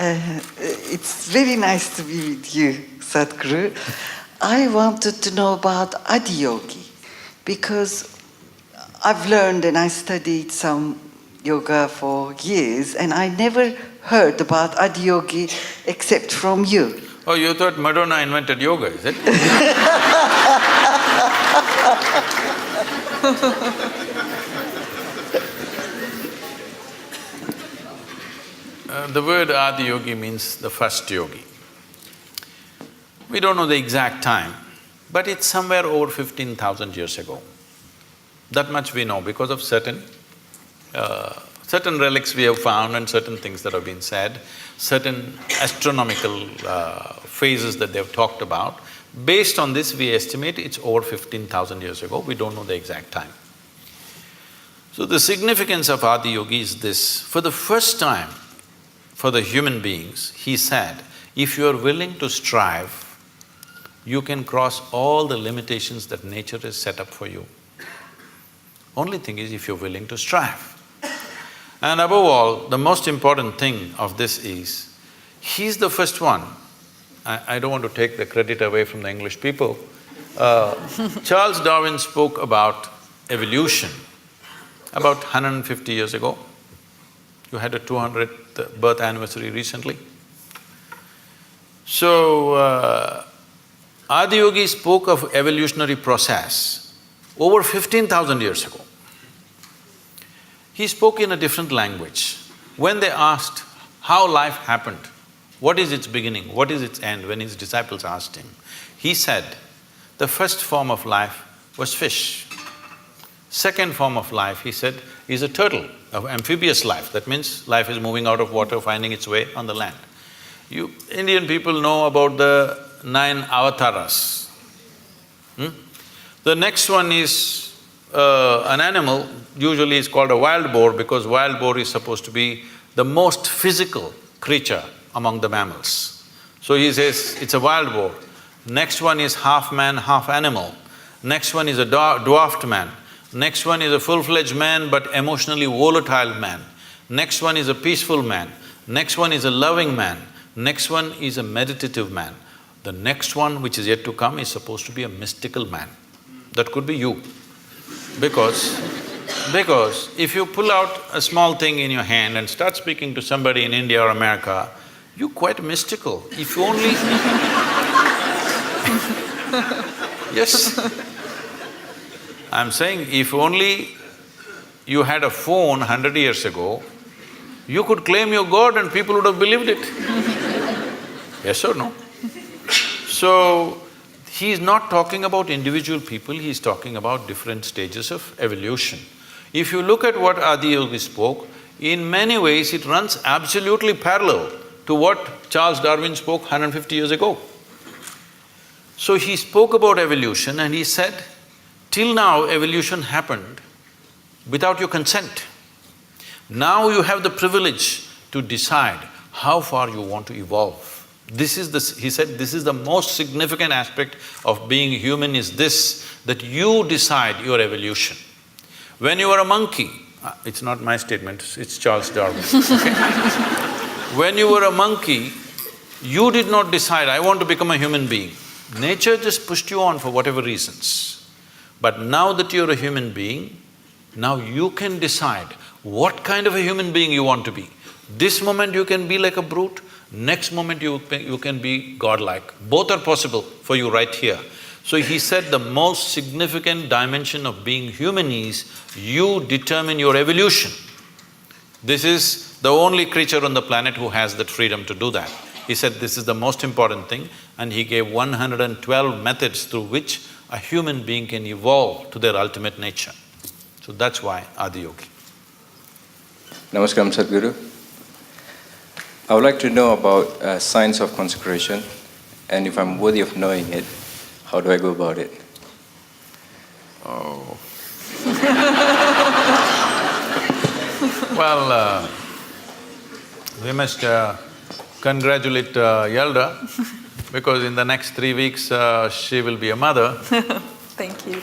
It's very nice to be with you, Sadhguru. I wanted to know about Adiyogi because I've learned and I studied some yoga for years and I never heard about Adiyogi except from you. Oh, you thought Madonna invented yoga, is it? The word Adiyogi means the first yogi. We don't know the exact time, but it's somewhere over 15,000 years ago. That much we know because of certain relics we have found and certain things that have been said, certain astronomical phases that they've talked about. Based on this, we estimate it's over 15,000 years ago, we don't know the exact time. So the significance of Adiyogi is this: for the first time, for the human beings, he said, if you are willing to strive, you can cross all the limitations that nature has set up for you. Only thing is if you're willing to strive. And above all, the most important thing of this is, he's the first one. I don't want to take the credit away from the English people. Charles Darwin spoke about evolution about 150 years ago. You had a 200th birth anniversary recently. So, Adiyogi spoke of evolutionary process over 15,000 years ago. He spoke in a different language. When they asked how life happened, what is its beginning, what is its end, when his disciples asked him, he said, the first form of life was fish. Second form of life, he said, is a turtle, of amphibious life. That means life is moving out of water, finding its way on the land. You Indian people know about the 9 avatars. The next one is an animal, usually it's called a wild boar because wild boar is supposed to be the most physical creature among the mammals. So he says, it's a wild boar. Next one is half man, half animal. Next one is a dwarfed man. Next one is a full-fledged man but emotionally volatile man. Next one is a peaceful man. Next one is a loving man. Next one is a meditative man. The next one, which is yet to come, is supposed to be a mystical man. That could be you. Because if you pull out a small thing in your hand and start speaking to somebody in India or America, you're quite mystical. If only… Yes. I'm saying if only you had a phone 100 years ago, you could claim you're God and people would have believed it. Yes or no? So, he's not talking about individual people, he's talking about different stages of evolution. If you look at what Adiyogi spoke, in many ways it runs absolutely parallel to what Charles Darwin spoke 150 years ago. So he spoke about evolution and he said, till now evolution happened without your consent. Now you have the privilege to decide how far you want to evolve. This is he said, this is the most significant aspect of being human is this, that you decide your evolution. When you were a monkey, it's not my statement, it's Charles Darwin, okay? When you were a monkey, you did not decide, I want to become a human being. Nature just pushed you on for whatever reasons. But now that you're a human being, now you can decide what kind of a human being you want to be. This moment you can be like a brute, next moment you can be godlike. Both are possible for you right here. So he said the most significant dimension of being human is you determine your evolution. This is the only creature on the planet who has that freedom to do that. He said this is the most important thing and he gave 112 methods through which a human being can evolve to their ultimate nature. So that's why Adiyogi. Namaskaram, Sadhguru. I would like to know about science of consecration, and if I'm worthy of knowing it, how do I go about it? Oh. Well, we must congratulate Yelda, because in the next 3 weeks, she will be a mother. Thank you.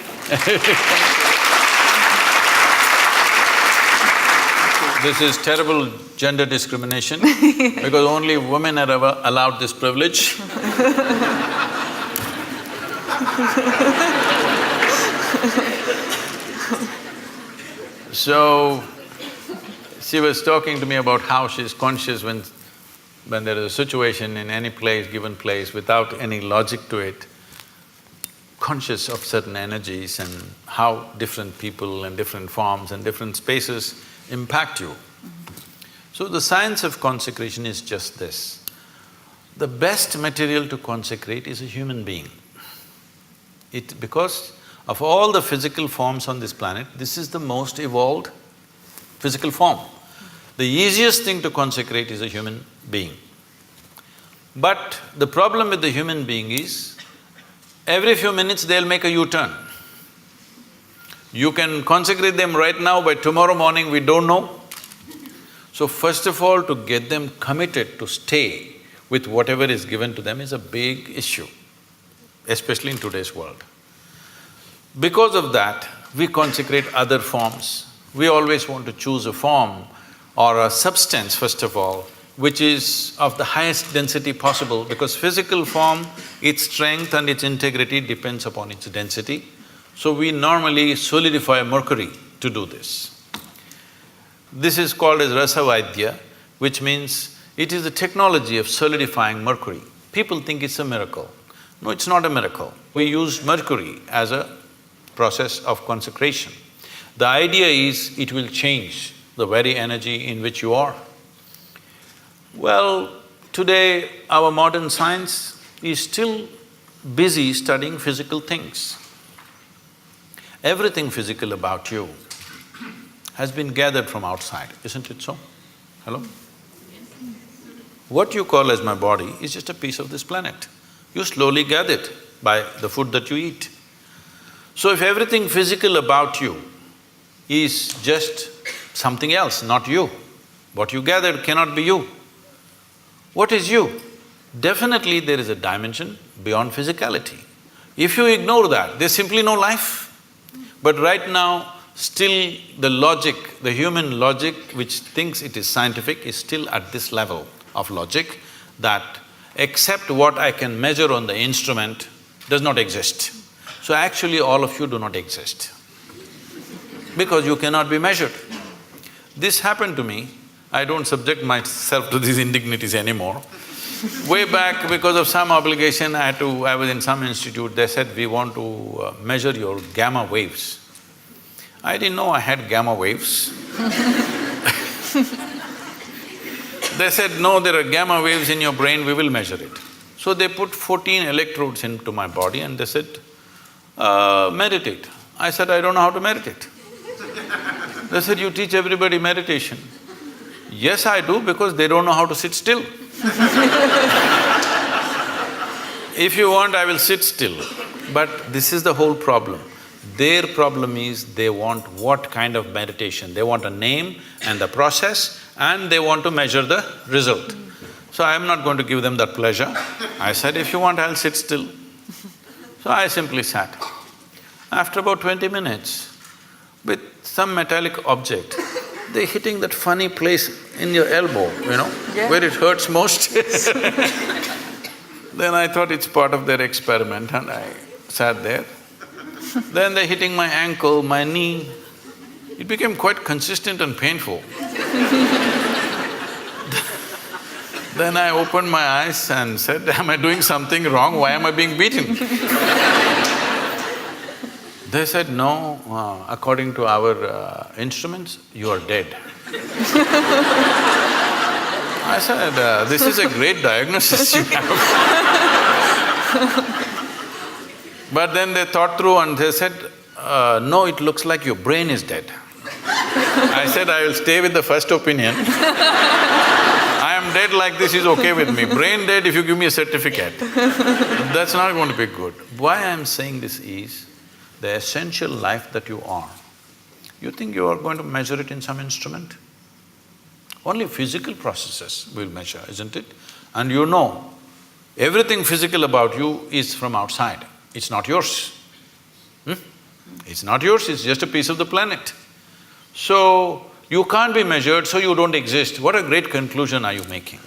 This is terrible gender discrimination because only women are ever allowed this privilege. So, she was talking to me about how she's conscious when there is a situation in any place, given place, without any logic to it, conscious of certain energies and how different people and different forms and different spaces impact you. So the science of consecration is just this. The best material to consecrate is a human being. Because of all the physical forms on this planet, this is the most evolved physical form. The easiest thing to consecrate is a human being. But the problem with the human being is, every few minutes they'll make a U-turn. You can consecrate them right now, by tomorrow morning we don't know. So first of all, to get them committed to stay with whatever is given to them is a big issue, especially in today's world. Because of that, we consecrate other forms. We always want to choose a form or a substance, first of all, which is of the highest density possible, because physical form, its strength and its integrity depends upon its density. So we normally solidify mercury to do this. This is called as Rasavaidya, which means it is the technology of solidifying mercury. People think it's a miracle. No, it's not a miracle. We use mercury as a process of consecration. The idea is it will change the very energy in which you are. Well, today our modern science is still busy studying physical things. Everything physical about you has been gathered from outside, isn't it so? Hello? What you call as my body is just a piece of this planet. You slowly gather it by the food that you eat. So if everything physical about you is just something else, not you, what you gathered cannot be you. What is you? Definitely there is a dimension beyond physicality. If you ignore that, there's simply no life. But right now, still the logic, the human logic which thinks it is scientific is still at this level of logic that except what I can measure on the instrument does not exist. So actually all of you do not exist because you cannot be measured. This happened to me. I don't subject myself to these indignities anymore. Way back, because of some obligation, I was in some institute, they said, we want to measure your gamma waves. I didn't know I had gamma waves. They said, no, there are gamma waves in your brain, we will measure it. So they put 14 electrodes into my body and they said, meditate. I said, I don't know how to meditate. They said, you teach everybody meditation. Yes, I do, because they don't know how to sit still. If you want, I will sit still. But this is the whole problem. Their problem is they want what kind of meditation? They want a name and the process and they want to measure the result. So I am not going to give them that pleasure. I said, if you want, I'll sit still. So I simply sat. After about 20 minutes, with some metallic object, they're hitting that funny place in your elbow, Yeah. where it hurts most. Then I thought it's part of their experiment and I sat there. Then they're hitting my ankle, my knee. It became quite consistent and painful. Then I opened my eyes and said, am I doing something wrong? Why am I being beaten? They said, no, according to our instruments, you are dead. I said, this is a great diagnosis you have. But then they thought through and they said, no, it looks like your brain is dead. I said, I will stay with the first opinion. I am dead like this is okay with me. Brain dead if you give me a certificate. That's not going to be good. Why I am saying this is, the essential life that you are, you think you are going to measure it in some instrument? Only physical processes will measure, isn't it? And you know, everything physical about you is from outside, it's not yours. It's not yours, it's just a piece of the planet. So, You can't be measured, so you don't exist. What a great conclusion are you making?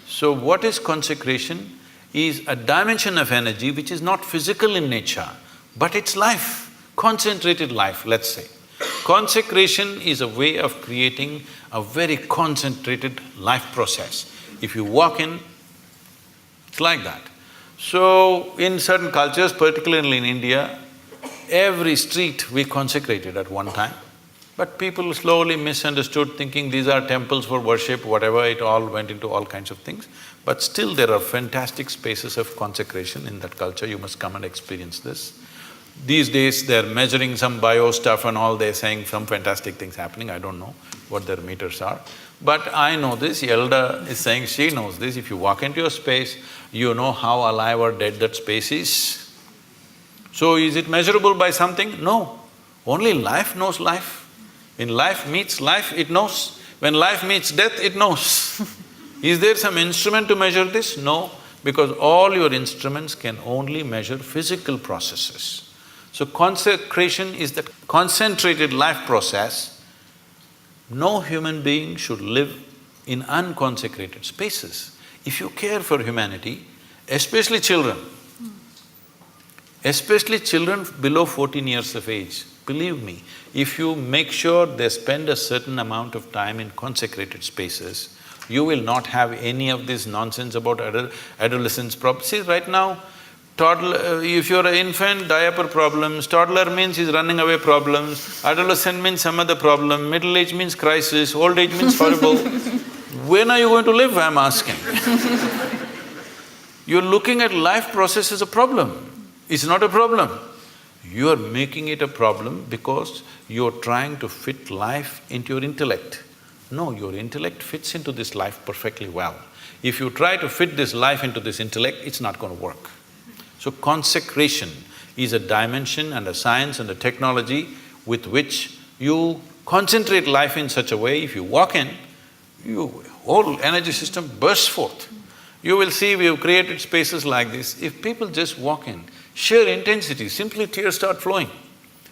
So what is consecration? Is a dimension of energy which is not physical in nature, but it's life, concentrated life, let's say. Consecration is a way of creating a very concentrated life process. If you walk in, it's like that. So, in certain cultures, particularly in India, every street we consecrated at one time. But people slowly misunderstood, thinking these are temples for worship, whatever, it all went into all kinds of things. But still there are fantastic spaces of consecration in that culture, you must come and experience this. These days they're measuring some bio stuff and all, they're saying some fantastic things happening, I don't know what their meters are. But I know this, Elda is saying she knows this, if you walk into a space, you know how alive or dead that space is. So is it measurable by something? No. Only life knows life. When life meets life, it knows. When life meets death, it knows. Is there some instrument to measure this? No, because all your instruments can only measure physical processes. So consecration is the concentrated life process. No human being should live in unconsecrated spaces. If you care for humanity, especially children below 14 years of age, believe me, if you make sure they spend a certain amount of time in consecrated spaces, you will not have any of this nonsense about adolescence problems. See, right now, toddler… if you're an infant, diaper problems, toddler means he's running away problems, adolescent means some other problem, middle age means crisis, old age means horrible. When are you going to live, I'm asking? You're looking at life process as a problem. It's not a problem. You're making it a problem because you're trying to fit life into your intellect. No, your intellect fits into this life perfectly well. If you try to fit this life into this intellect, it's not going to work. So consecration is a dimension and a science and a technology with which you concentrate life in such a way, if you walk in, your whole energy system bursts forth. You will see we have created spaces like this. If people just walk in, sheer intensity, simply tears start flowing.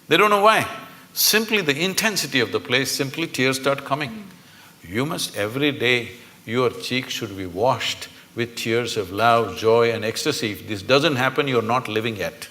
They don't know why. Simply the intensity of the place, simply tears start coming. You must every day, your cheeks should be washed with tears of love, joy and ecstasy. If this doesn't happen, you're not living yet.